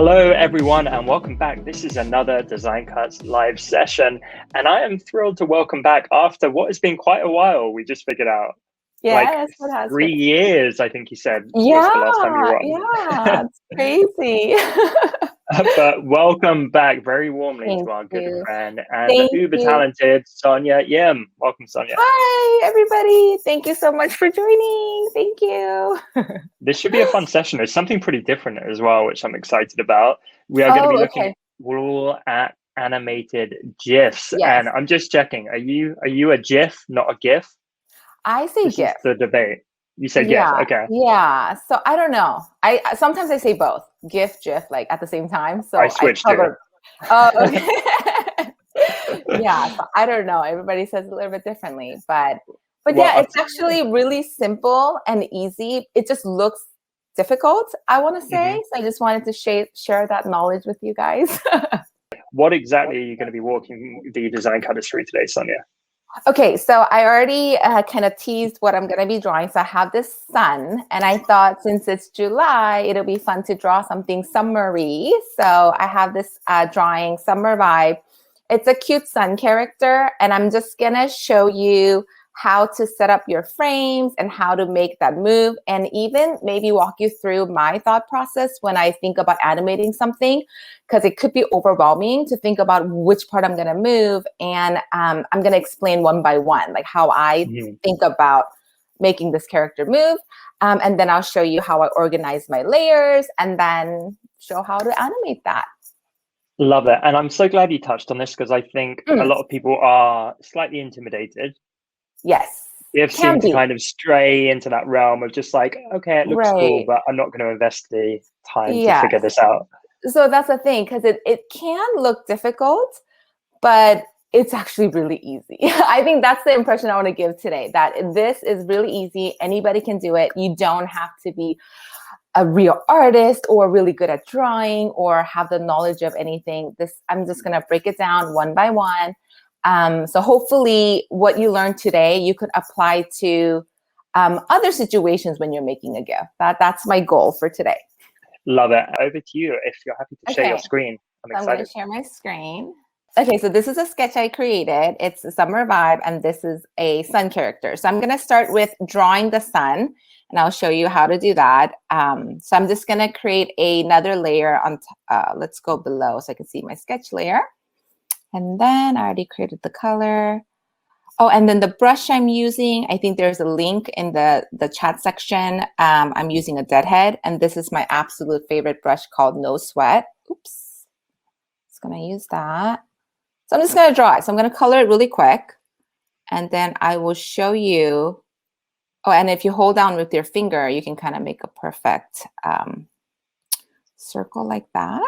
Hello, everyone, and welcome back. This is another Design Cuts live session, and I am thrilled to welcome back after what has been quite a while. We just figured out, Yes, it has 3 been. years, I think you said, Yeah, was the last time you were on. yeah, it's crazy. But welcome back very warmly Thank to our good you. friend and Thank uber you. talented Sonia Yim. Welcome, Sonia. Hi, everybody. Thank you so much for joining. Thank you. This should be a fun session. There's something pretty different as well, which I'm excited about. We are going to be looking Okay. all at animated GIFs, Yes. and I'm just checking. Are you a GIF, not a GIF? I say This is GIF. the debate. You say GIF, Yeah, okay. yeah. So I don't know. I sometimes I say both, GIF, like at the same time. So I I switched to cover. Oh, okay. Yeah. So I don't know. Everybody says it a little bit differently, but Well, yeah, it's actually really simple and easy. It just looks difficult, I want to say. So I just wanted to share that knowledge with you guys. what exactly are you going to be walking the design cutters through today, Sonia? Okay, so I already kind of teased what I'm going to be drawing. So I have this sun, and I thought since it's July, it'll be fun to draw something summery. So I have this drawing, Summer Vibe. It's a cute sun character, and I'm just going to show you how to set up your frames and how to make that move, and even maybe walk you through my thought process when I think about animating something, because it could be overwhelming to think about which part I'm going to move. And I'm going to explain one by one, like how I think about making this character move. And then I'll show you how I organize my layers and then show how to animate that. Love it. And I'm so glad you touched on this because I think a lot of people are slightly intimidated. Yes. GIFs seem to kind of stray into that realm of just like, okay, it looks cool, but I'm not going to invest the time to figure this out. So that's the thing, because it can look difficult, but it's actually really easy. I think that's the impression I want to give today, that this is really easy. Anybody can do it. You don't have to be a real artist or really good at drawing or have the knowledge of anything. I'm just going to break it down one by one. So hopefully what you learned today, you could apply to other situations when you're making a GIF. That's my goal for today. Love it. Over to you if you're happy to share your screen. I'm going to share my screen. Okay, so this is a sketch I created. It's a summer vibe, and this is a sun character. So I'm going to start with drawing the sun, and I'll show you how to do that. So I'm just going to create another layer on let's go below so I can see my sketch layer. And then I already created the color. Oh, and then the brush I'm using, I think there's a link in the chat section. I'm using a deadhead, and this is my absolute favorite brush called No Sweat. Oops. Just going to use that. So I'm just going to draw it. So I'm going to color it really quick, and then I will show you. Oh, and if you hold down with your finger, you can kind of make a perfect circle like that.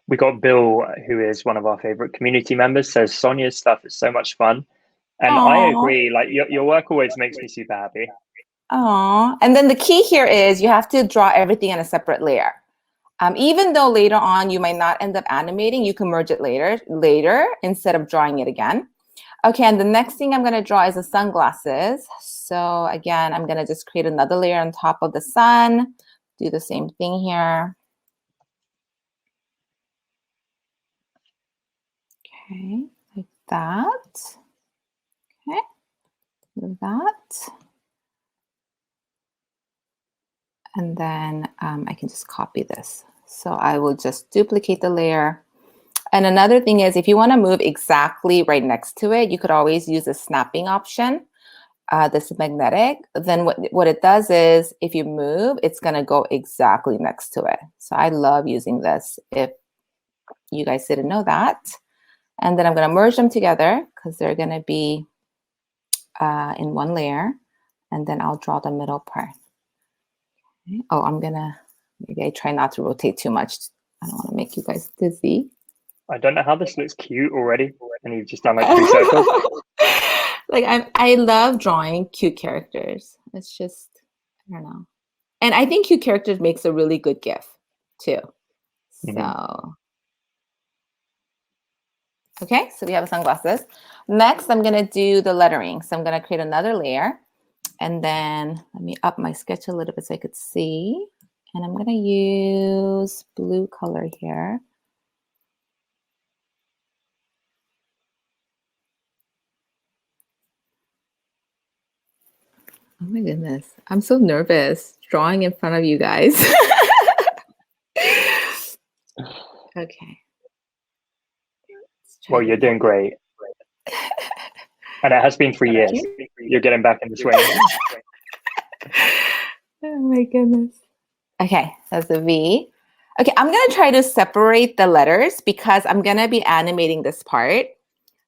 We got Bill, who is one of our favorite community members, says Sonia's stuff is so much fun. And I agree, like your work always makes me super happy. Aww. And then the key here is you have to draw everything in a separate layer. Even though later on you might not end up animating, you can merge it later instead of drawing it again. Okay, and the next thing I'm going to draw is the sunglasses. So again, I'm going to just create another layer on top of the sun. Do the same thing here. Okay, like that. Okay, do that. And then I can just copy this. So I will just duplicate the layer. And another thing is, if you want to move exactly right next to it, you could always use the snapping option. This is magnetic. Then what it does is, if you move, it's going to go exactly next to it. So I love using this, if you guys didn't know that. And then I'm going to merge them together because they're going to be in one layer. And then I'll draw the middle part. Okay. Oh, maybe I try not to rotate too much. I don't want to make you guys dizzy. I don't know how this looks cute already, and you've just done like 2 circles. Like I love drawing cute characters. It's just, I don't know. And I think cute characters makes a really good GIF too. So, okay, so we have the sunglasses. Next, I'm going to do the lettering. So I'm going to create another layer. And then let me up my sketch a little bit so I could see. And I'm going to use blue color here. Oh my goodness. I'm so nervous drawing in front of you guys. Okay. Well, you're doing great. And it has been 3 years. You're getting back in the swing. Oh my goodness. Okay, that's a V. Okay, I'm going to try to separate the letters because I'm going to be animating this part.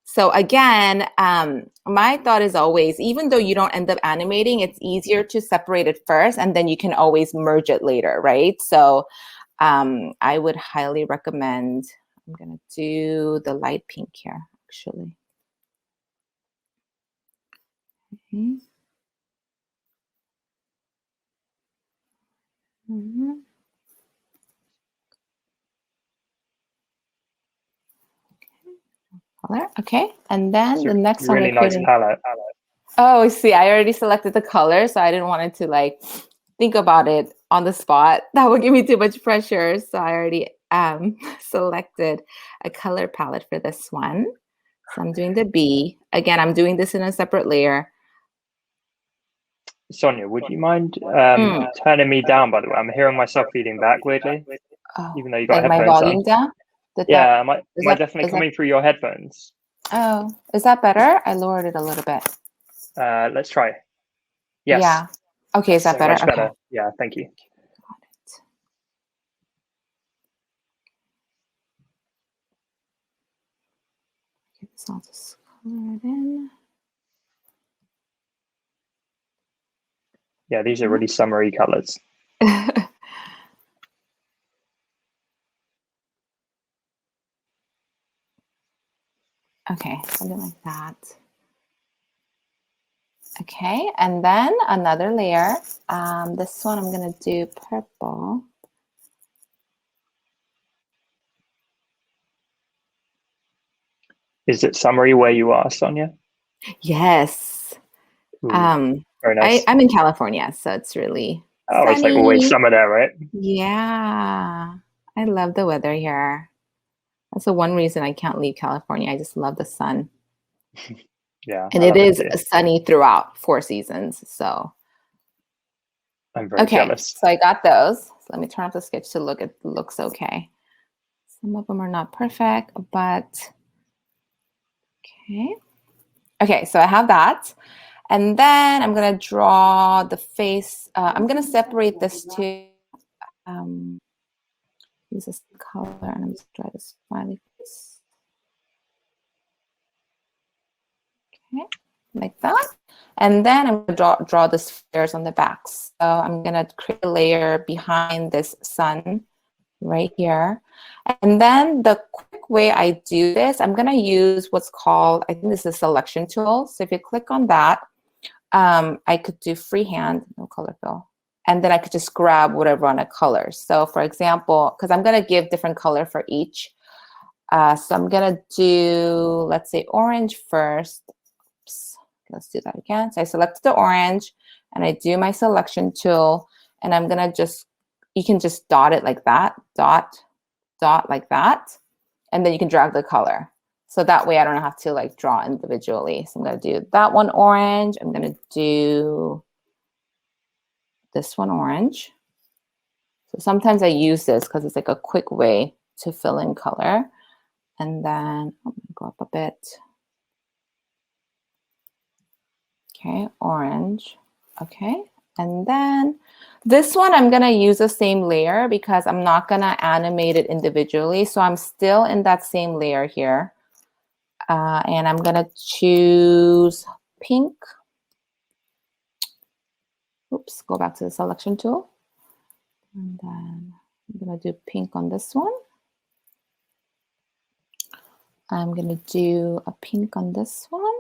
So again, my thought is always, even though you don't end up animating, it's easier to separate it first and then you can always merge it later, right? So I would highly recommend, I'm going to do the light pink here, actually. Okay. Color. Okay, and then the next one. Really nice palette. Oh, see, I already selected the color, so I didn't want it to like think about it on the spot. That would give me too much pressure. So I already selected a color palette for this one. So I'm doing the B. Again, I'm doing this in a separate layer. Sonia, would you mind turning me down, by the way? I'm hearing myself feeding back weirdly, even though you got like my headphones volume on. down? Yeah, am I definitely coming through your headphones? Oh, is that better? I lowered it a little bit. Let's try. Yes. Yeah. Okay, is that better? Much better. Okay. Yeah, thank you. Got it. Okay, so I'll just color it in. Yeah, these are really summery colors. Okay, something like that. Okay, and then another layer. This one I'm going to do purple. Is it summery where you are, Sonia? Yes. Ooh, very nice. I'm in California, so it's really sunny. It's like always summer there, right? Yeah, I love the weather here. That's the one reason I can't leave California. I just love the sun. Yeah, and it is sunny throughout 4 seasons. So I'm very jealous. So I got those. So let me turn off the sketch to look. It looks okay. Some of them are not perfect, but okay. Okay, so I have that. And then I'm going to draw the face. I'm going to separate this to use this color, and I'm going to draw this smiley face. Okay, like that. And then I'm going to draw the spheres on the back. So I'm going to create a layer behind this sun right here. And then the quick way I do this, I'm going to use what's called, I think this is a selection tool. So if you click on that, I could do freehand, no color fill. And then I could just grab whatever on a color. So for example, because I'm going to give different color for each. So I'm going to do, let's say, orange first. Oops. Let's do that again. So I selected the orange and I do my selection tool. And I'm going to just, you can just dot it like that. Dot, dot like that. And then you can drag the color. So that way I don't have to like draw individually. So I'm going to do that one orange. I'm going to do this one orange. So sometimes I use this because it's like a quick way to fill in color. And then I'm going to go up a bit. Okay, orange. Okay, and then this one I'm going to use the same layer because I'm not going to animate it individually. So I'm still in that same layer here. And I'm going to choose pink. Oops, go back to the selection tool. And then I'm going to do pink on this one. I'm going to do a pink on this one.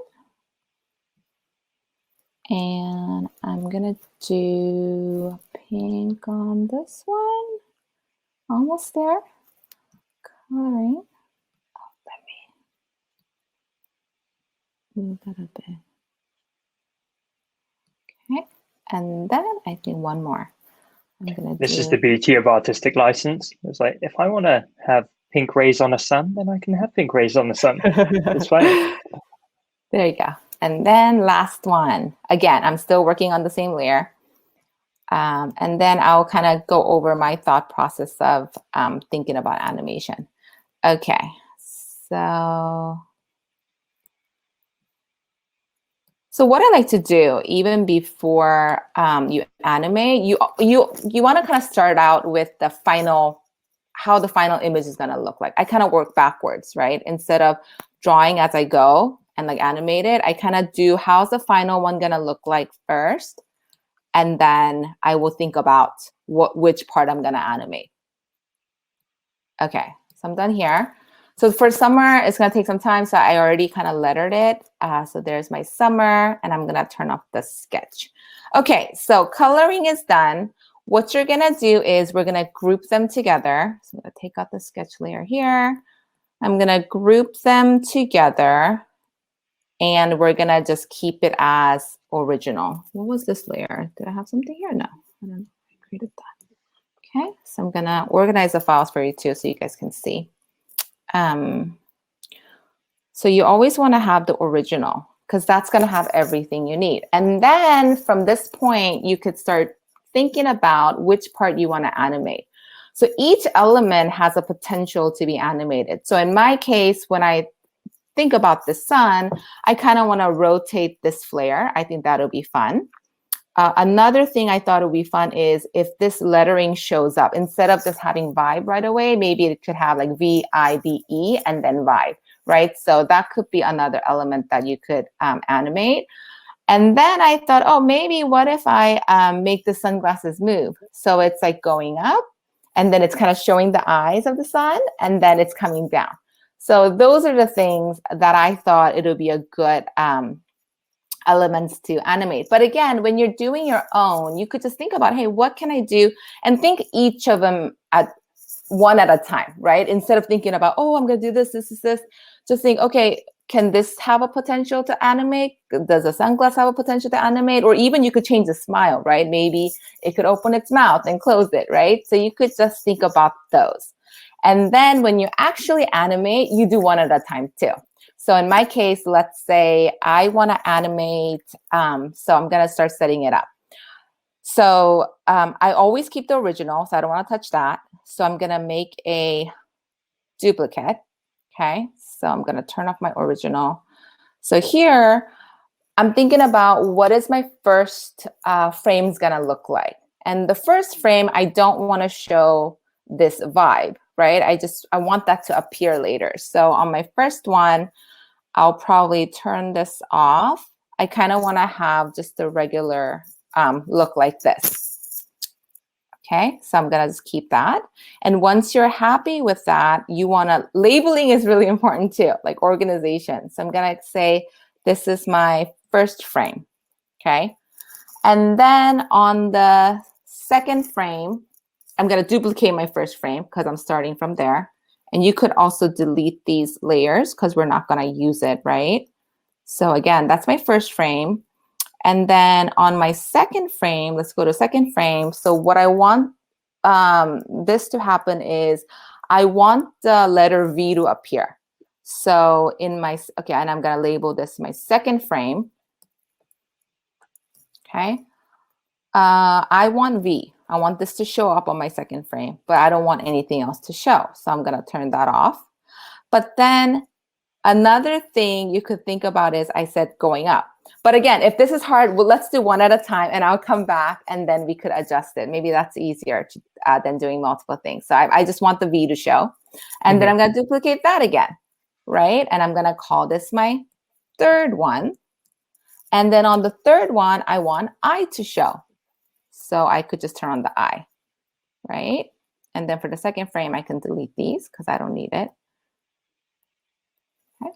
And I'm going to do pink on this one. Almost there. Coloring. Oh, let me move that a bit. Okay. And then I think one more. I'm gonna This is do, the beauty of artistic license. It's like, if I want to have pink rays on a sun, then I can have pink rays on the sun. It's fine. there you go. And then last one. Again, I'm still working on the same layer. And then I'll kind of go over my thought process of thinking about animation. Okay, so what I like to do, even before you animate, you want to kind of start out with the final, how the final image is going to look like. I kind of work backwards, right? Instead of drawing as I go and like animate it, I kind of do, how's the final one going to look like first? And then I will think about which part I'm going to animate. Okay, so I'm done here. So for summer, it's going to take some time. So I already kind of lettered it. So there's my summer, and I'm going to turn off the sketch. Okay, so coloring is done. What you're going to do is we're going to group them together. So I'm going to take out the sketch layer here. I'm going to group them together, and we're going to just keep it as original. What was this layer? Did I have something here? No, I don't know. I created that. Okay, so I'm going to organize the files for you too so you guys can see. So you always want to have the original because that's going to have everything you need. And then from this point, you could start thinking about which part you want to animate. So each element has a potential to be animated. So in my case, when I think about the sun, I kind of want to rotate this flare. I think that'll be fun. Another thing I thought would be fun is if this lettering shows up, instead of just having vibe right away, maybe it could have like VIBE and then vibe, right? So that could be another element that you could animate. And then I thought, oh, maybe what if I make the sunglasses move? So it's like going up, and then it's kind of showing the eyes of the sun, and then it's coming down. So those are the things that I thought it would be a good elements to animate. But again, when you're doing your own, you could just think about, hey, what can I do? And think each of them at one at a time, right? Instead of thinking about, oh, I'm going to do this, this. Just think, okay, can this have a potential to animate? Does a sunglass have a potential to animate? Or even you could change the smile, right? Maybe it could open its mouth and close it, right? So you could just think about those. And then when you actually animate, you do one at a time too. So in my case, let's say I want to animate, so I'm going to start setting it up. So I always keep the original, so I don't want to touch that. So I'm going to make a duplicate, okay? So I'm going to turn off my original. So here, I'm thinking about what is my first frame's going to look like. And the first frame, I don't want to show this vibe, right? I want that to appear later. So on my first one, I'll probably turn this off. I kind of want to have just a regular look like this. Okay, so I'm gonna just keep that. And once you're happy with that, you wanna, labeling is really important too, like organization. So I'm gonna say, this is my first frame, okay? And then on the second frame, I'm gonna duplicate my first frame because I'm starting from there. And you could also delete these layers because we're not going to use it, right? So again, that's my first frame. And then on my second frame, let's go to second frame. So what I want this to happen is I want the letter V to appear. So in my, okay, and I'm going to label this my second frame. Okay. I want V. I want this to show up on my second frame, but I don't want anything else to show. So I'm going to turn that off. But then another thing you could think about is I said going up. But again, if this is hard, well, let's do one at a time and I'll come back and then we could adjust it. Maybe that's easier than doing multiple things. So I just want the V to show. And then I'm going to duplicate that again, right? And I'm going to call this my third one. And then on the third one, I want I to show. So I could just turn on the eye, right? And then for the second frame, I can delete these because I don't need it. Okay.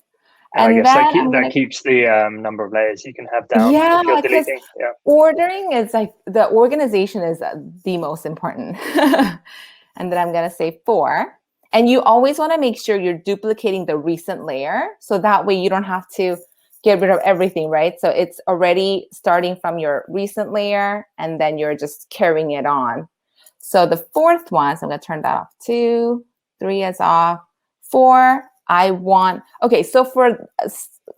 And I guess that keeps the number of layers you can have down if you're deleting. Yeah. Ordering is like, the organization is the most important. And then I'm going to say 4. And you always want to make sure you're duplicating the recent layer. So that way you don't have to get rid of everything, right? So it's already starting from your recent layer and then you're just carrying it on. So the fourth one, so I'm going to turn that off. 2, 3 is off. 4, I want, okay, so for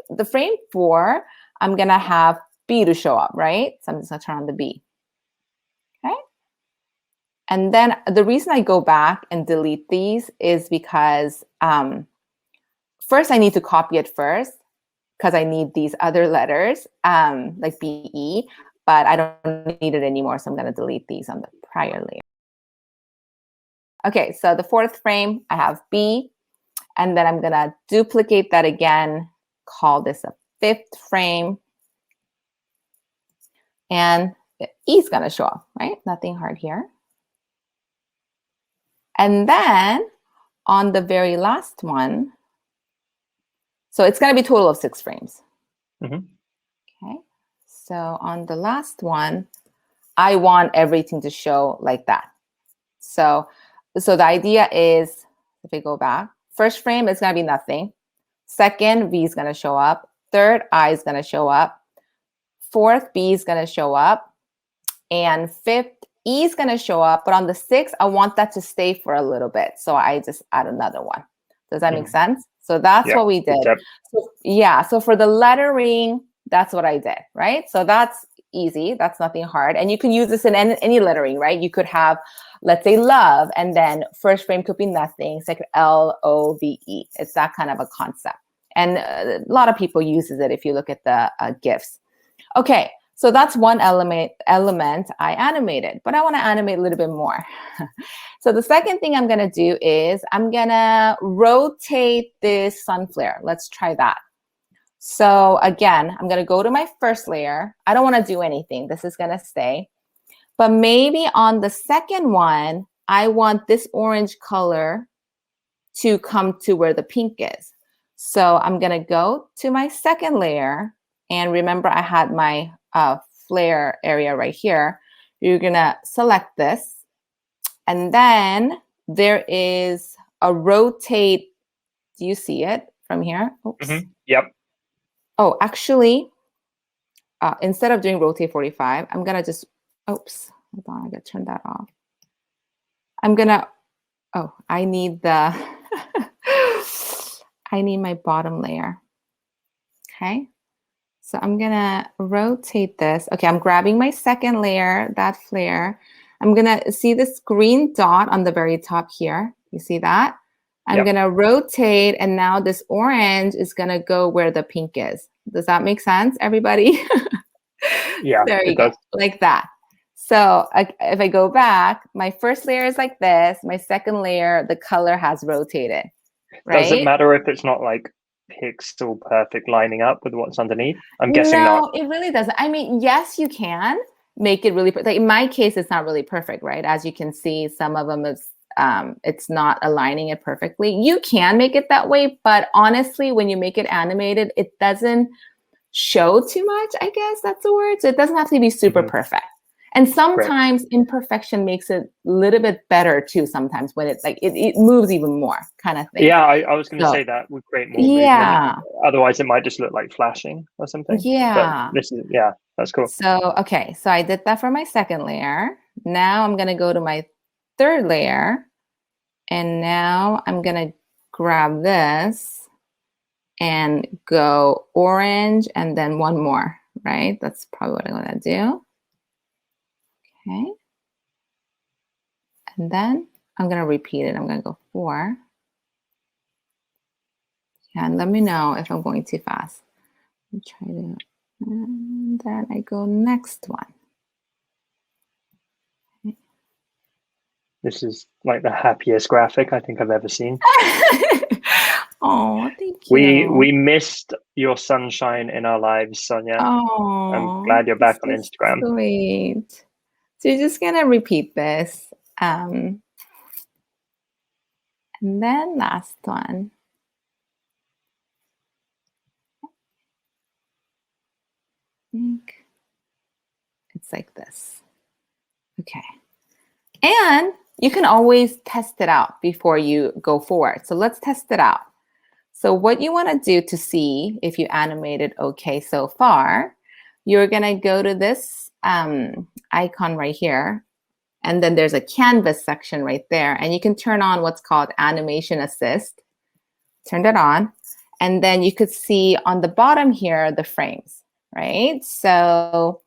the frame 4, I'm going to have B to show up, right? So I'm just going to turn on the B. Okay. And then the reason I go back and delete these is because first I need to copy it first because I need these other letters like BE, but I don't need it anymore. So I'm going to delete these on the prior layer. Okay, so the fourth frame, I have B, and then I'm going to duplicate that again, call this a fifth frame, and E is going to show up, right? Nothing hard here. And then on the very last one, so it's going to be a total of 6 frames. Mm-hmm. Okay, so on the last one, I want everything to show like that. So the idea is, if we go back, first frame is going to be nothing. Second, V is going to show up. Third, I is going to show up. Fourth, B is going to show up. And fifth, E is going to show up. But on the 6th, I want that to stay for a little bit. So I just add another one. Does that make sense? So that's what we did. So, yeah. So for the lettering, that's what I did, right? So that's easy. That's nothing hard. And you can use this in any lettering, right? You could have, let's say, love, and then first frame could be nothing. Second, LOVE. It's that kind of a concept. And a lot of people uses it if you look at the GIFs. Okay, so that's one element I animated, but I want to animate a little bit more. So the second thing I'm going to do is I'm going to rotate this sun flare. Let's try that. So again, I'm going to go to my first layer. I don't want to do anything. This is going to stay. But maybe on the second one, I want this orange color to come to where the pink is. So I'm going to go to my second layer. And remember, I had my flare area right here. You're going to select this. And then there is a rotate. Do you see it from here? Oops. Mm-hmm. Yep. Oh, actually, instead of doing rotate 45, I'm going to just, oops, hold on, I got to turn that off. I'm going to, oh, I need the, I need my bottom layer. Okay. So I'm going to rotate this. Okay, I'm grabbing my second layer, that flare. I'm going to see this green dot on the very top here. You see that? I'm going to rotate, and now this orange is going to go where the pink is. Does that make sense, everybody? Yeah, there you go, like that. So if I go back, my first layer is like this. My second layer, the color has rotated, right? Does it matter if it's not like pixel perfect lining up with what's underneath? I'm guessing not. No, it really doesn't. I mean, yes, you can make it really, like in my case, it's not really perfect, right? As you can see, some of them is it's not aligning it perfectly. You can make it that way, but honestly, when you make it animated, it doesn't show too much, I guess that's the word. So it doesn't have to be super perfect. And sometimes imperfection makes it a little bit better too, sometimes when it's like it moves even more kind of thing. Yeah, I was going to say that would create more movement. Otherwise, it might just look like flashing or something. Yeah. But this is, yeah, that's cool. So, okay, so I did that for my second layer. Now I'm going to go to my third layer. And now I'm going to grab this and go orange and then one more, right? That's probably what I'm going to do. Okay. And then I'm going to repeat it. I'm going to go 4. And let me know if I'm going too fast. Let me try to, and then I go next one. Okay. This is like the happiest graphic I think I've ever seen. Oh, thank you. We missed your sunshine in our lives, Sonia. Oh, I'm glad you're back on Instagram. Sweet. So you're just gonna repeat this. And then last one. I think it's like this. Okay. And you can always test it out before you go forward. So let's test it out. So what you want to do to see if you animated okay so far, you're going to go to this icon right here. And then there's a canvas section right there. And you can turn on what's called animation assist. Turn that on. And then you could see on the bottom here, the frames, right? So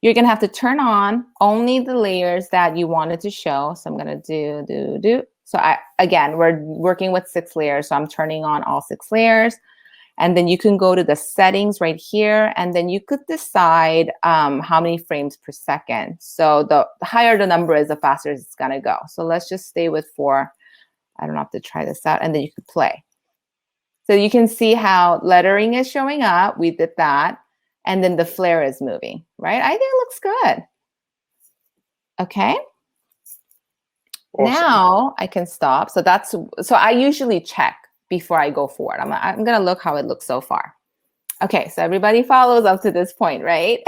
you're gonna have to turn on only the layers that you wanted to show. So I'm gonna do. So again, we're working with 6 layers. So I'm turning on all 6 layers. And then you can go to the settings right here, and then you could decide how many frames per second. So the higher the number is, the faster it's gonna go. So let's just stay with 4. I don't have to try this out, and then you could play. So you can see how lettering is showing up. We did that. And then the flare is moving, right? I think it looks good. Okay. Awesome. Now I can stop. So I usually check before I go forward. I'm going to look how it looks so far. Okay, so everybody follows up to this point, right?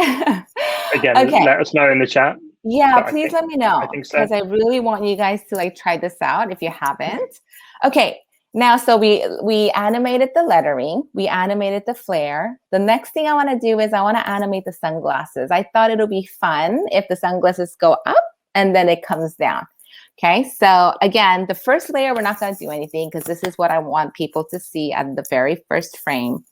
Again, okay. Let us know in the chat. Yeah, please let me know. I think so. Because I really want you guys to try this out if you haven't. Okay, now so we animated the lettering, we animated the flare. The next thing I want to do is I want to animate the sunglasses. I thought it'll be fun if the sunglasses go up and then it comes down. Okay, so again, the first layer, we're not going to do anything because this is what I want people to see at the very first frame.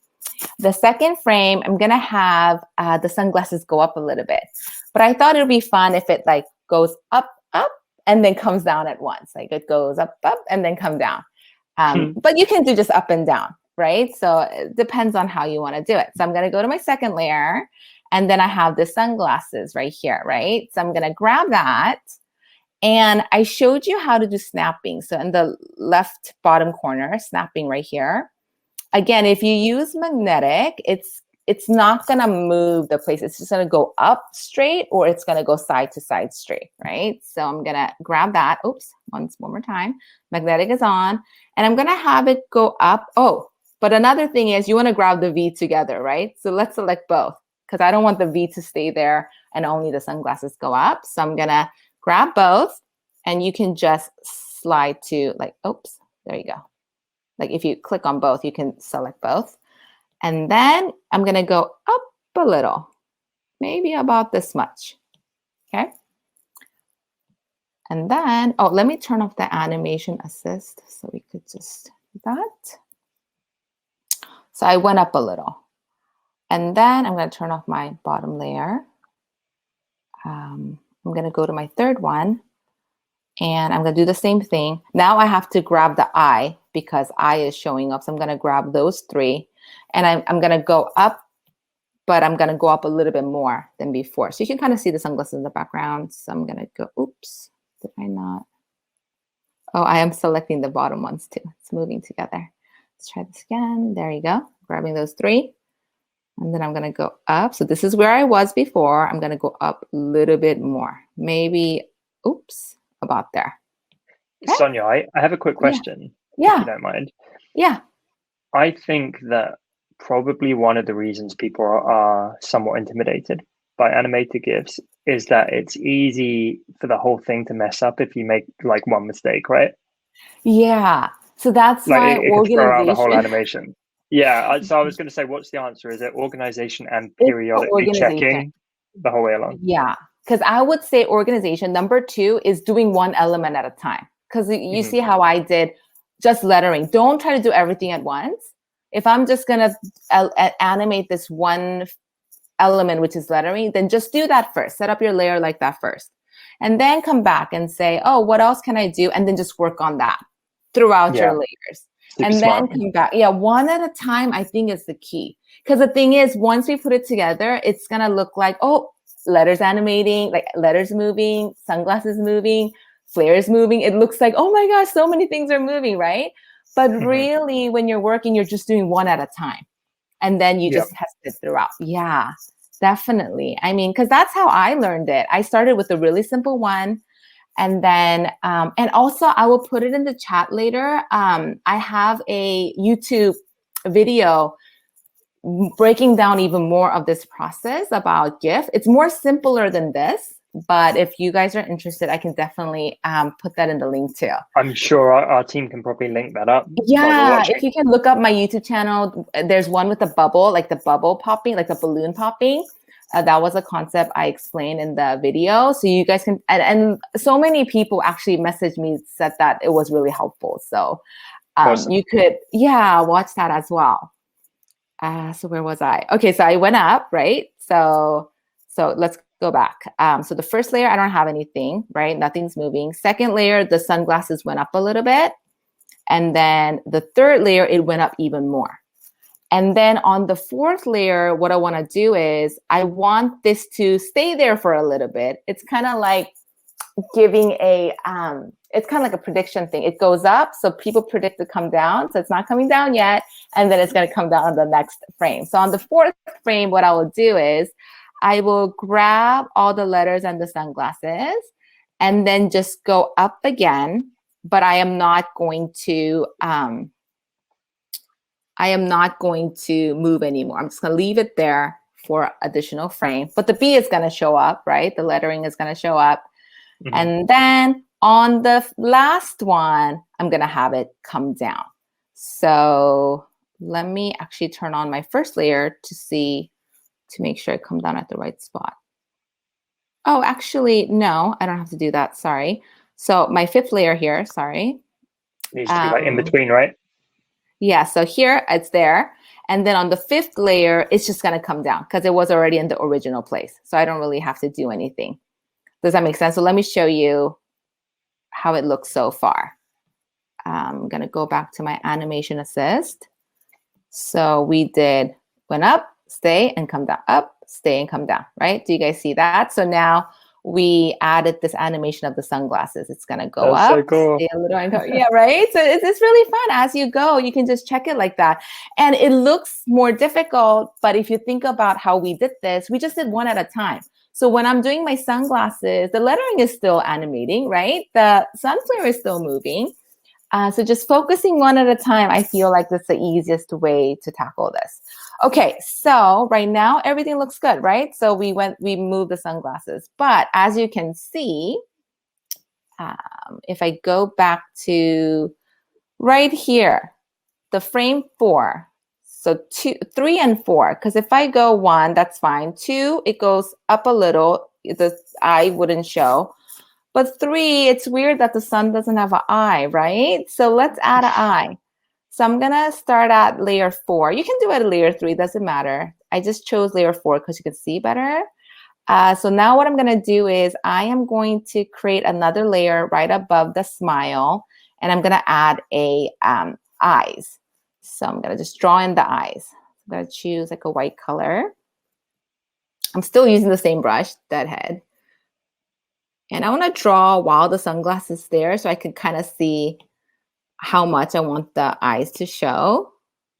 The second frame, I'm going to have the sunglasses go up a little bit. But I thought it would be fun if it goes up, and then comes down at once. It goes up, and then come down. But you can do just up and down, right? So it depends on how you want to do it. So I'm going to go to my second layer, and then I have the sunglasses right here, right? So I'm going to grab that. And I showed you how to do snapping. So in the left bottom corner, snapping right here. Again, if you use magnetic, it's not going to move the place. It's just going to go up straight, or it's going to go side to side straight, right? So I'm going to grab that. Oops, one more time. Magnetic is on. And I'm going to have it go up. Oh, but another thing is you want to grab the V together, right? So let's select both because I don't want the V to stay there and only the sunglasses go up. So I'm going to grab both, and you can just slide to oops, there you go. If you click on both, you can select both. And then I'm going to go up a little, maybe about this much. Okay. And then, let me turn off the animation assist so we could just do that. So I went up a little. And then I'm going to turn off my bottom layer. I'm going to go to my third one, and I'm going to do the same thing. Now I have to grab the eye because eye is showing up. So I'm going to grab those 3, and I'm going to go up, but I'm going to go up a little bit more than before. So you can kind of see the sunglasses in the background. So I'm going to go, oops, did I not? Oh, I am selecting the bottom ones too. It's moving together. Let's try this again. There you go. Grabbing those 3. And then I'm going to go up. So this is where I was before. I'm going to go up a little bit more. Maybe, oops, about there. Okay. Sonia, I have a quick question. Yeah. If you don't mind. Yeah. I think that probably one of the reasons people are somewhat intimidated by animated GIFs is that it's easy for the whole thing to mess up if you make one mistake, right? Yeah. So that's why it could throw out the whole animation. Yeah, so I was going to say, what's the answer? Is it organization and periodically checking the whole way along? Yeah, because I would say organization. Number 2 is doing one element at a time. Because you see how I did just lettering. Don't try to do everything at once. If I'm just going to animate this one element, which is lettering, then just do that first. Set up your layer like that first. And then come back and say, oh, what else can I do? And then just work on that throughout your layers. And then come back. Yeah, one at a time, I think is the key. Because the thing is, once we put it together, it's going to look like, letters animating, letters moving, sunglasses moving, flares moving. It looks like, oh my gosh, so many things are moving, right? But really, when you're working, you're just doing one at a time. And then you just test it throughout. Yeah, definitely. I mean, because that's how I learned it. I started with a really simple one. And then, and also I will put it in the chat later. I have a YouTube video breaking down even more of this process about GIF. It's more simpler than this, but if you guys are interested, I can definitely put that in the link too. I'm sure our team can probably link that up. Yeah, if you can look up my YouTube channel, there's one with the bubble, the bubble popping, the balloon popping. That was a concept I explained in the video. So you guys can, and so many people actually messaged me, said that it was really helpful. So Awesome. you could, watch that as well. So where was I? Okay, so I went up, right? So let's go back. So the first layer, I don't have anything, right? Nothing's moving. Second layer, the sunglasses went up a little bit. And then the third layer, it went up even more. And then on the fourth layer, what I want to do is I want this to stay there for a little bit. It's kind of like giving it's kind of like a prediction thing. It goes up, so people predict to come down. So it's not coming down yet, and then it's going to come down on the next frame. So on the fourth frame, what I will do is I will grab all the letters and the sunglasses and then just go up again, but I am not going to move anymore. I'm just going to leave it there for additional frame, but the B is going to show up, right? The lettering is going to show up. Mm-hmm. And then on the last one, I'm going to have it come down. So let me actually turn on my first layer to make sure it comes down at the right spot. Oh, actually, no, I don't have to do that. Sorry. So my fifth layer here, sorry. Needs to be like in between, right? Yeah, so here it's there. And then on the fifth layer, it's just going to come down because it was already in the original place. So I don't really have to do anything. Does that make sense? So let me show you how it looks so far. I'm going to go back to my animation assist. So we went up, stay, and come down, up, stay, and come down, right? Do you guys see that? So now we added this animation of the sunglasses. It's going to go up, so cool. stay a little, yeah, right? So it's really fun. As you go, you can just check it like that. And it looks more difficult, but if you think about how we did this, we just did one at a time. So when I'm doing my sunglasses, the lettering is still animating, right? The sunflower is still moving. So just focusing one at a time, I feel like that's the easiest way to tackle this. Okay, so right now everything looks good, right? So we moved the sunglasses. But as you can see, if I go back to right here, the frame 4, so 2, 3, and 4, because if I go 1, that's fine. 2, it goes up a little. The eye wouldn't show. But 3, it's weird that the sun doesn't have an eye, right? So let's add an eye. So I'm going to start at layer 4. You can do it at layer 3, doesn't matter. I just chose layer 4 because you can see better. So now what I'm going to do is I am going to create another layer right above the smile, and I'm going to add a eyes. So I'm going to just draw in the eyes. I'm going to choose like a white color. I'm still using the same brush, Deadhead. And I want to draw while the sunglasses there so I could kind of see how much I want the eyes to show.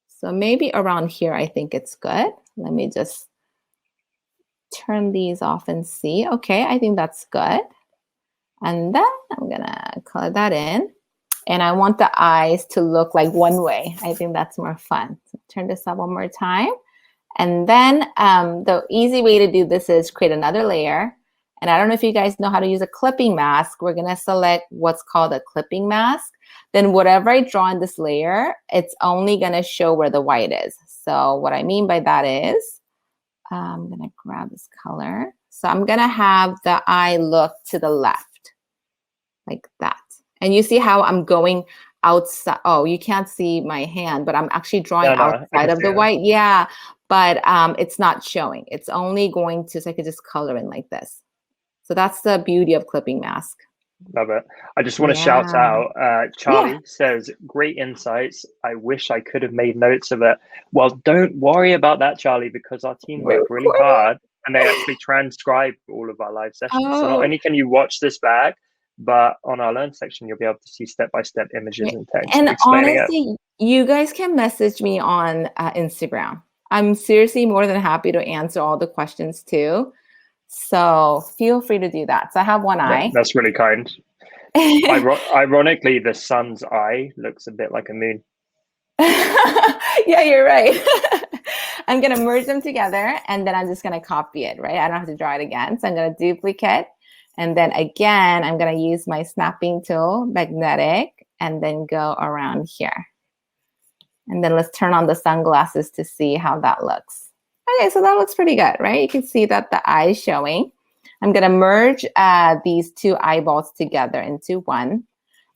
So maybe around here, I think it's good. Let me just turn these off and see. Okay, I think that's good. And then I'm going to color that in. And I want the eyes to look like one way. I think that's more fun. So turn this up one more time. And then the easy way to do this is create another layer. And I don't know if you guys know how to use a clipping mask. We're going to select what's called a clipping mask. Then whatever I draw in this layer, it's only going to show where the white is. So what I mean by that is, I'm going to grab this color. So I'm going to have the eye look to the left, like that. And you see how I'm going outside. Oh, you can't see my hand, but I'm actually drawing outside of the white. Yeah, but it's not showing. It's only going to, so I could just color in like this. So that's the beauty of clipping mask. Love it. I just want to shout out, Charlie says, great insights. I wish I could have made notes of it. Well, don't worry about that, Charlie, because our team worked really hard and they actually transcribe all of our live sessions. So not only can you watch this back, but on our Learn section, you'll be able to see step-by-step images and text. And honestly, you guys can message me on Instagram. I'm seriously more than happy to answer all the questions too. So feel free to do that. So I have one eye. That's really kind. Ironically, the sun's eye looks a bit like a moon. Yeah, you're right. I'm going to merge them together and then I'm just going to copy it, right? I don't have to draw it again. So I'm going to duplicate. And then again, I'm going to use my snapping tool, magnetic, and then go around here. And then let's turn on the sunglasses to see how that looks. Okay, so that looks pretty good, right? You can see that the eye is showing. I'm going to merge these two eyeballs together into one.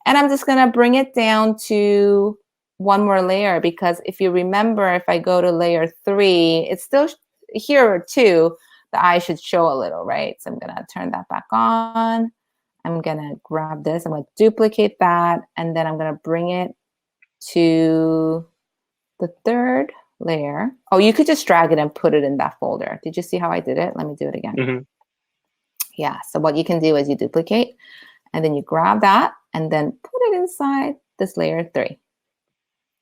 And I'm just going to bring it down to one more layer, because if you remember, if I go to layer 3, it's still here too. The eye should show a little, right? So I'm going to turn that back on. I'm going to grab this. I'm going to duplicate that. And then I'm going to bring it to the third layer. Oh, you could just drag it and put it in that folder. Did you see how I did it? Let me do it again. Mm-hmm. Yeah. So what you can do is you duplicate, and then you grab that and then put it inside this layer 3.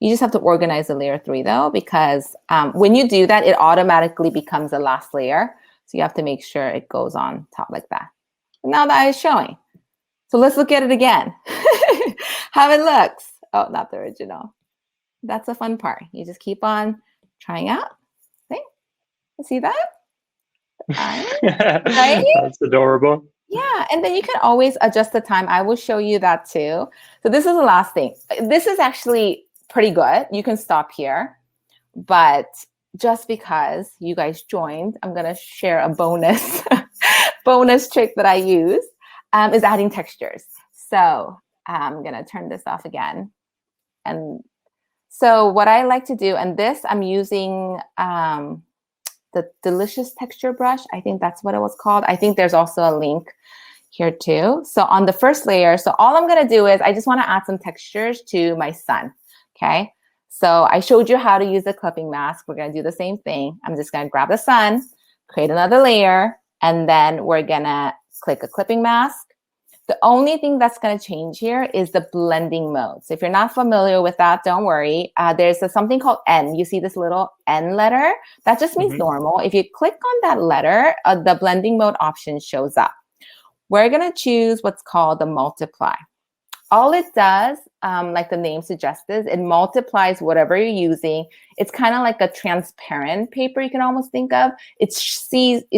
You just have to organize the layer 3 though, because when you do that, it automatically becomes the last layer. So you have to make sure it goes on top like that. Now the eye is showing. So let's look at it again. How it looks. Oh, not the original. That's a fun part. You just keep on trying out. See? You see that? Right? That's adorable. Yeah, and then you can always adjust the time. I will show you that too. So this is the last thing. This is actually pretty good. You can stop here. But just because you guys joined, I'm going to share a bonus bonus trick that I use is adding textures. So I'm going to turn this off again. And so what I like to do, and this I'm using the Delicious Texture Brush. I think that's what it was called. I think there's also a link here too. So on the first layer, so all I'm going to do is I just want to add some textures to my sun. Okay. So I showed you how to use the clipping mask. We're going to do the same thing. I'm just going to grab the sun, create another layer, and then we're going to click a clipping mask. The only thing that's going to change here is the blending mode. So if you're not familiar with that, don't worry. There's something called N. You see this little N letter? That just means normal. If you click on that letter, the blending mode option shows up. We're going to choose what's called the multiply. All it does, like the name suggests, is it multiplies whatever you're using. It's kind of like a transparent paper you can almost think of. It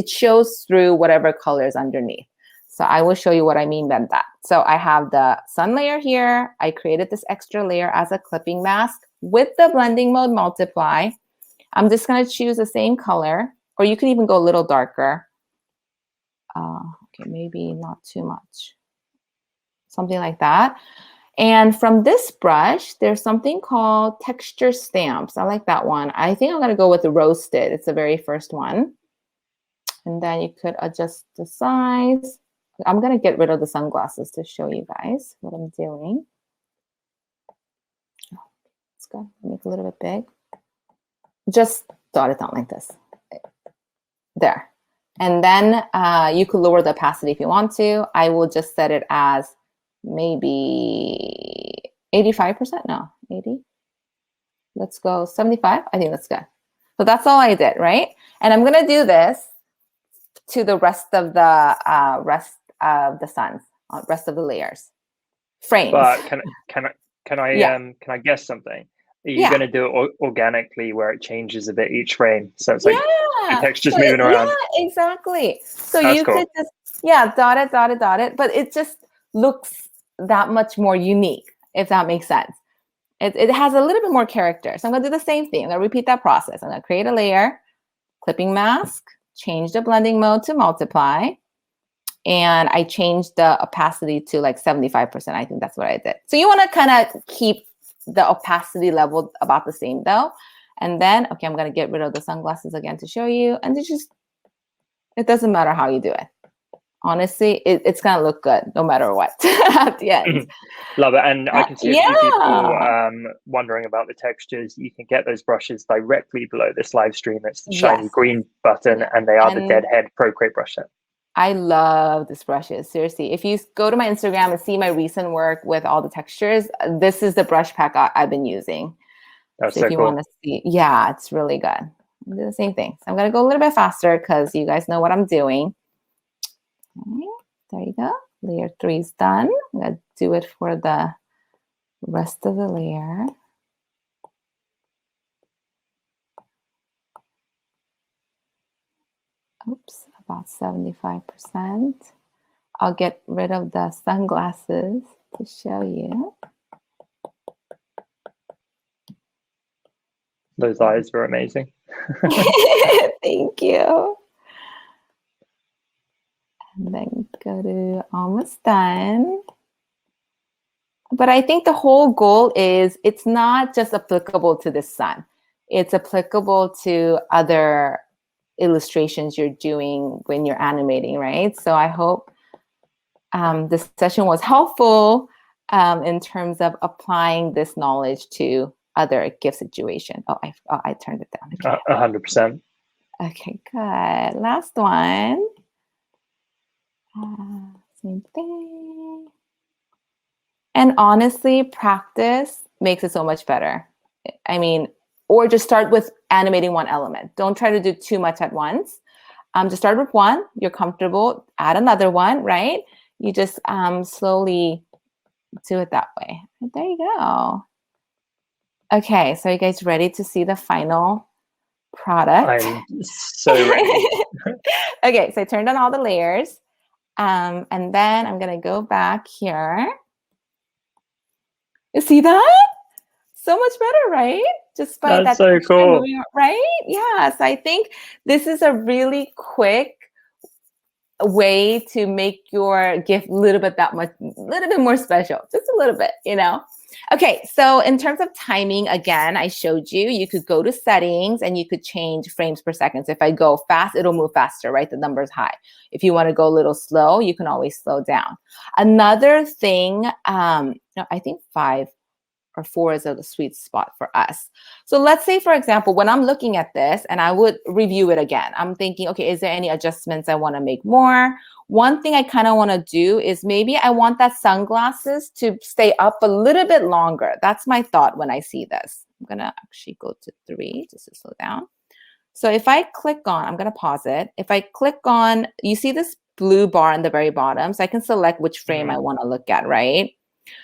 shows through whatever color is underneath. So I will show you what I mean by that. So I have the sun layer here. I created this extra layer as a clipping mask with the blending mode multiply. I'm just going to choose the same color, or you can even go a little darker. Okay, maybe not too much. Something like that. And from this brush, there's something called texture stamps. I like that one. I think I'm going to go with the roasted. It's the very first one. And then you could adjust the size. I'm going to get rid of the sunglasses to show you guys what I'm doing. Oh, let's go make it a little bit big. Just dot it down like this. There. And then you could lower the opacity if you want to. I will just set it as maybe 85%. No, 80. Let's go 75. I think that's good. So that's all I did, right? And I'm going to do this to the rest of the suns, rest of the layers, frames. But can I guess something? Are you going to do it organically, where it changes a bit each frame? So it's like the texture's moving around. Yeah, exactly. So that's you cool. could just dot it, but it just looks that much more unique, if that makes sense. It has a little bit more character. So I'm going to do the same thing. I'm going to repeat that process. I'm going to create a layer, clipping mask, change the blending mode to multiply, and I changed the opacity to like 75%. I think that's what I did. So you want to kind of keep the opacity level about the same though. And then, okay, I'm going to get rid of the sunglasses again to show you. And it doesn't matter how you do it. Honestly, it's going to look good no matter what at the end. Love it. And I can see a few people wondering about the textures. You can get those brushes directly below this live stream. It's the shiny green button, and they are the Deadhead Procreate brush set. I love these brushes. Seriously, if you go to my Instagram and see my recent work with all the textures, this is the brush pack I've been using. That's so if you cool. want to see, it's really good. I'll do the same thing. So I'm going to go a little bit faster because you guys know what I'm doing. Okay, there you go. Layer 3 is done. I'm going to do it for the rest of the layer. Oops, about 75%. I'll get rid of the sunglasses to show you. Those eyes were amazing. Thank you. And then go to almost done. But I think the whole goal is it's not just applicable to the sun. It's applicable to other illustrations you're doing when you're animating, right? So I hope this session was helpful in terms of applying this knowledge to other GIF situation. Oh, I turned it down. Okay. 100%. Okay, good. Last one. Same thing. And honestly, practice makes it so much better. I mean, or just start with animating one element. Don't try to do too much at once. Just start with one. You're comfortable. Add another one, right? You just slowly do it that way. There you go. Okay, so you guys ready to see the final product? I'm so ready. Okay, so I turned on all the layers. And then I'm going to go back here. You see that? So much better, right? Just by That's that so cool. moving, right? Yeah, so I think this is a really quick way to make your GIF a little bit more special, just a little bit, you know? Okay, so in terms of timing, again, I showed you could go to settings and you could change frames per second. So if I go fast, it'll move faster, right? The number's high. If you want to go a little slow, you can always slow down. Another thing, no, I think 5 or 4 is the sweet spot for us. So let's say, for example, when I'm looking at this and I would review it again, I'm thinking, okay, is there any adjustments I want to make more? One thing I kind of want to do is maybe I want that sunglasses to stay up a little bit longer. That's my thought when I see this. I'm going to actually go to 3 just to slow down. So if I click on, I'm going to pause it. If I click on, you see this blue bar on the very bottom, so I can select which frame I want to look at, right?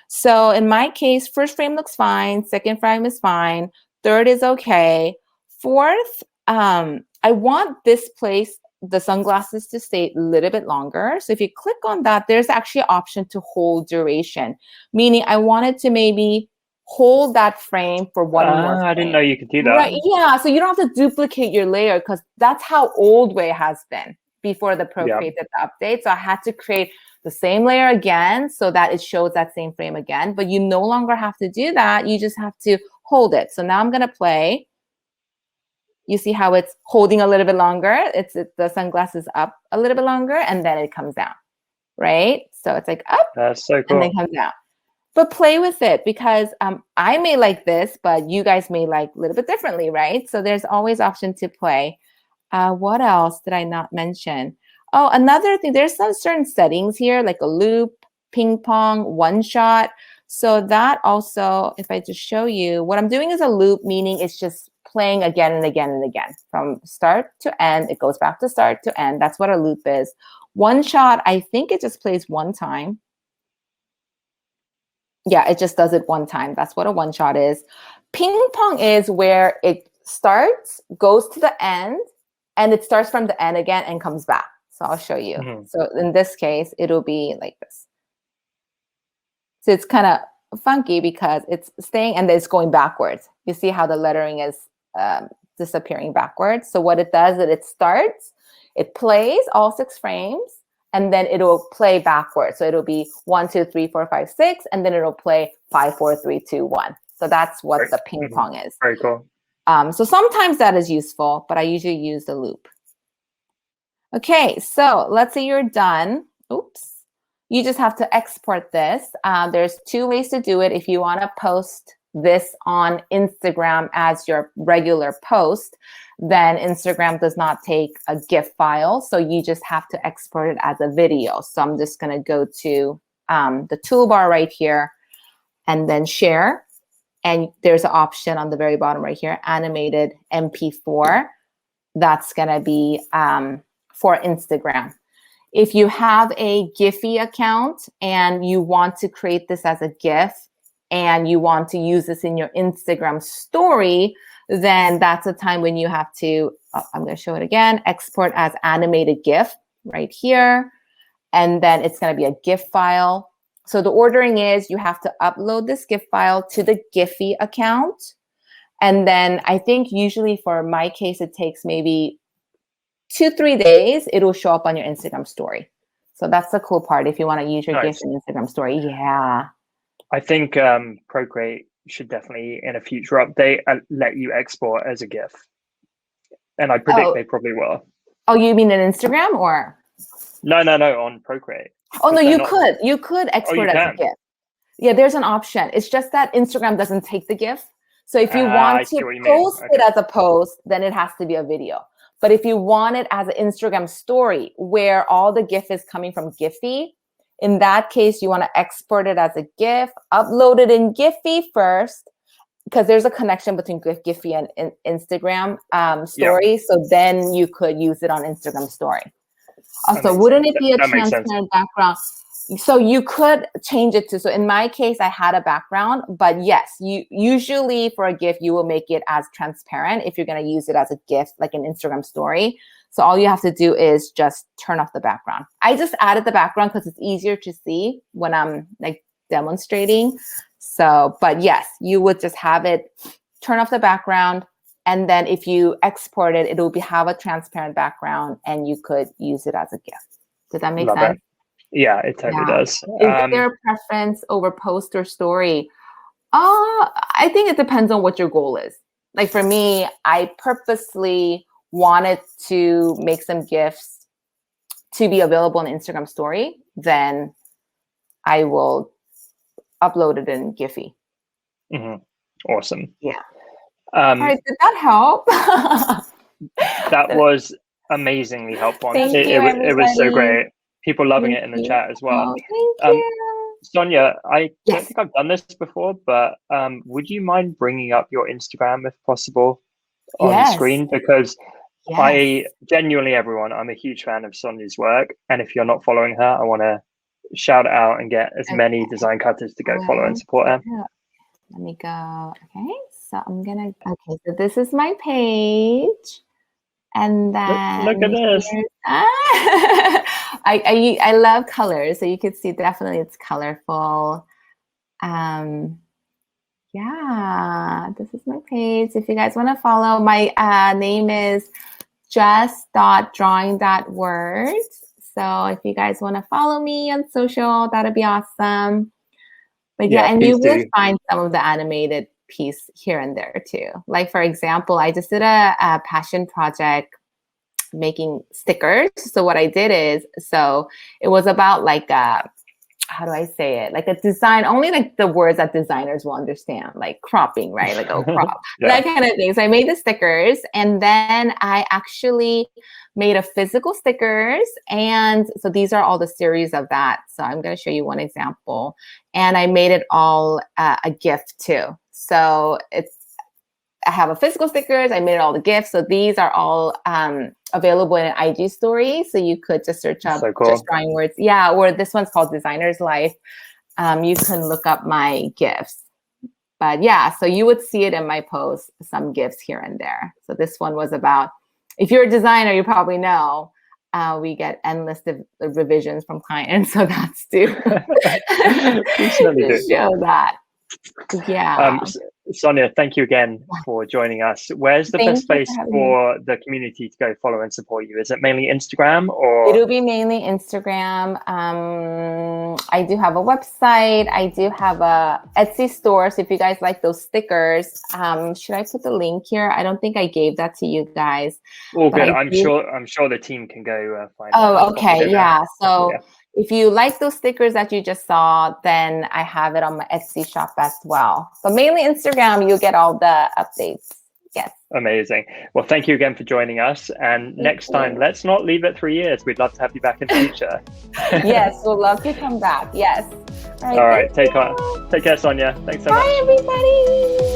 So in my case, first frame looks fine. Second frame is fine. Third is okay. Fourth, I want this place, the sunglasses, to stay a little bit longer. So if you click on that, there's actually an option to hold duration, meaning I wanted to maybe hold that frame for one more frame. I didn't know you could do that. Right, yeah, so you don't have to duplicate your layer because that's how old way has been before the Procreate did the update. So I had to create the same layer again so that it shows that same frame again, but you no longer have to do that. You just have to hold it. So now I'm going to play. You see how it's holding a little bit longer. It's the sunglasses up a little bit longer and then it comes down, right? So it's like up. That's so cool. And then comes down. But play with it because I may like this, but you guys may like a little bit differently, right? So there's always option to play. What else did I not mention? Oh, another thing, there's some certain settings here, like a loop, ping pong, one shot. So that also, if I just show you, what I'm doing is a loop, meaning it's just playing again and again and again. From start to end, it goes back to start to end. That's what a loop is. One shot, I think it just plays one time. Yeah, it just does it one time. That's what a one shot is. Ping pong is where it starts, goes to the end, and it starts from the end again and comes back. So I'll show you. So in this case, it'll be like this. So it's kind of funky because it's staying and then it's going backwards. You see how the lettering is disappearing backwards. So what it does is it starts, it plays all 6 frames, and then it'll play backwards. So it'll be 1, 2, 3, 4, 5, 6, and then it'll play 5, 4, 3, 2, 1. So that's what the ping pong is. Very cool. So sometimes that is useful, but I usually use the loop. Okay, so let's say you're done. Oops. You just have to export this. There's 2 ways to do it. If you want to post this on Instagram as your regular post, then Instagram does not take a GIF file. So you just have to export it as a video. So I'm just going to go to the toolbar right here and then share. And there's an option on the very bottom right here, animated MP4. That's going to be for Instagram. If you have a Giphy account and you want to create this as a GIF and you want to use this in your Instagram story, then that's a time when you have to, I'm going to show it again, export as animated GIF right here. And then it's going to be a GIF file. So the ordering is you have to upload this GIF file to the Giphy account. And then I think usually for my case, it takes maybe 2-3 days, it will show up on your Instagram story. So that's the cool part if you want to use your GIF in Instagram story. Yeah. I think Procreate should definitely, in a future update, let you export as a GIF. And I predict they probably will. Oh, you mean in Instagram or? No, on Procreate. Oh, no, you could export as a GIF. Yeah, there's an option. It's just that Instagram doesn't take the GIF. So if you want to post it as a post, then it has to be a video. But if you want it as an Instagram story where all the GIF is coming from Giphy, in that case, you want to export it as a GIF, upload it in Giphy first, because there's a connection between Giphy and Instagram story. Yeah. So then you could use it on Instagram story. Also, wouldn't it be a transparent background? So you could change it to, so in my case, I had a background, but yes, you usually for a GIF, you will make it as transparent if you're going to use it as a GIF, like an Instagram story. So all you have to do is just turn off the background. I just added the background because it's easier to see when I'm like demonstrating. So, but yes, you would just have it, turn off the background. And then if you export it, it will have a transparent background and you could use it as a GIF. Does that make sense? Yeah, it totally does. Is there a preference over post or story? I think it depends on what your goal is. Like for me, I purposely wanted to make some GIFs to be available on Instagram story. Then I will upload it in Giphy. Mm-hmm. Awesome. Yeah. All right, did that help? That was amazingly helpful. It was so great. People loving it in the chat as well. Oh, thank you. Sonia, I don't think I've done this before, but would you mind bringing up your Instagram if possible on the screen? Because I genuinely, everyone, I'm a huge fan of Sonia's work. And if you're not following her, I want to shout it out and get as many design cutters to go follow and support her. Let me go. Okay, so I'm going to, so this is my page. And then look at this. I love colors, so you can see definitely it's colorful. Yeah, this is my page. If you guys want to follow, my name is just.drawing.words. So if you guys want to follow me on social, that'd be awesome. But yeah, and you will find some of the animated piece here and there too. Like for example, I just did a passion project making stickers. So what I did is, so it was about like how do I say it? Like a design, only like the words that designers will understand, like cropping, right? Like crop, that kind of thing. So I made the stickers and then I actually made a physical stickers. And so these are all the series of that. So I'm going to show you one example. And I made it all a GIF too. So I have a physical stickers. I made all the GIFs. So these are all available in an IG story. So you could just search up just drawing words. Yeah, or this one's called Designer's Life. You can look up my GIFs. But yeah, so you would see it in my posts, some GIFs here and there. So this one was about, if you're a designer, you probably know, we get endless revisions from clients. So that's to show that. Yeah. Sonia, thank you again for joining us. Where's the best place for the community to go follow and support you? Is it mainly Instagram or? It'll be mainly Instagram. I do have a website. I do have a Etsy store. So if you guys like those stickers, should I put the link here? I don't think I gave that to you guys. Oh, good. I'm sure the team can go find. Oh, okay. Yeah. So. Yeah. If you like those stickers that you just saw, then I have it on my Etsy shop as well. But mainly Instagram, you'll get all the updates. Yes. Amazing. Well, thank you again for joining us. And next time, let's not leave it 3 years. We'd love to have you back in the future. Yes, we'll love to come back. Yes. All right. Take care, Sonia. Thanks so much. Bye, everybody.